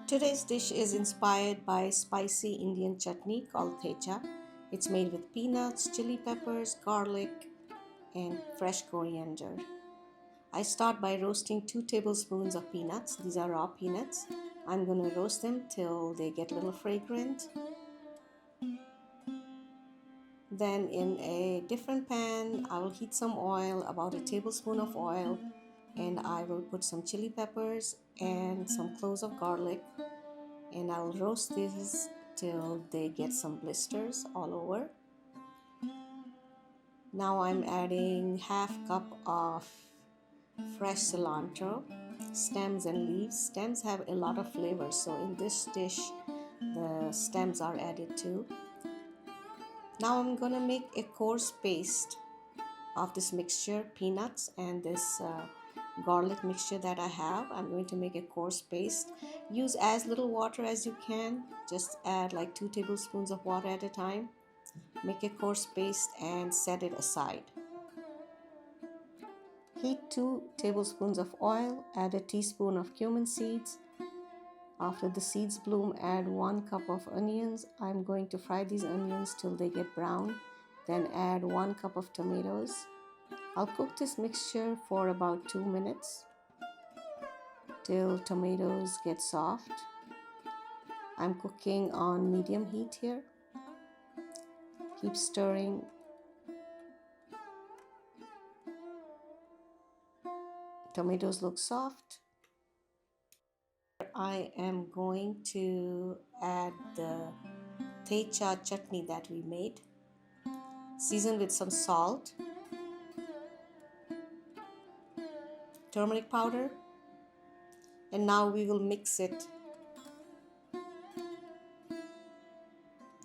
Today's dish is inspired by spicy Indian chutney called thecha. It's made with peanuts, chili peppers, garlic, and fresh coriander. I start by roasting 2 tablespoons of peanuts. These are raw peanuts. I'm going to roast them till they get a little fragrant. Then in a different pan, I will heat some oil, about a tablespoon of oil, and I will put some chili peppers and some cloves of garlic, and I'll roast these till they get some blisters all over. Now I'm adding half cup of fresh cilantro, stems and leaves. Stems have a lot of flavor, so in this dish the stems are added too. Now I'm gonna make a coarse paste of this mixture, peanuts and this garlic mixture that I have. I'm going to make a coarse paste. Use as little water as you can. Just add like 2 tablespoons of water at a time. Make a coarse paste and set it aside. Heat 2 tablespoons of oil. Add a teaspoon of cumin seeds. After the seeds bloom, add 1 cup of onions. I'm going to fry these onions till they get brown. Then add 1 cup of tomatoes. I'll cook this mixture for about 2 minutes till tomatoes get soft. I'm cooking on medium heat here. Keep stirring. Tomatoes look soft. I am going to add the thecha chutney that we made. Season with some salt, turmeric powder, and now we will mix it.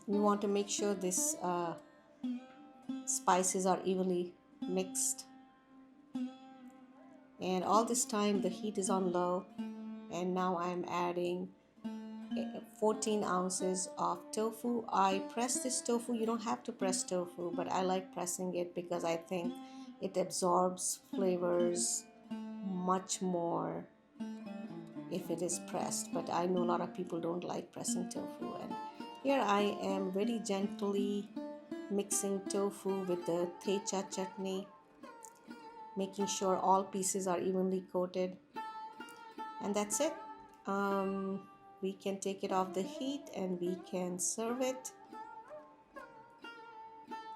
We want to make sure this spices are evenly mixed, and all this time the heat is on low. And now I'm adding 14 ounces of tofu. I press this tofu. You don't have to press tofu, but I like pressing it because I think it absorbs flavors much more if it is pressed. But I know a lot of people don't like pressing tofu, and here I am very gently mixing tofu with the thecha chutney, making sure all pieces are evenly coated. And that's it. We can take it off the heat and we can serve it.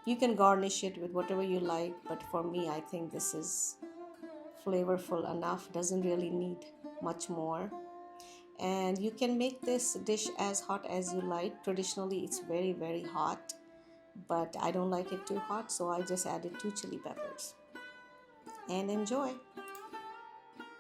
You can garnish it with whatever you like, but for me I think this is flavorful enough. Doesn't really need much more. And you can make this dish as hot as you like. Traditionally it's very hot, but I don't like it too hot, so I just added 2 chili peppers. And enjoy.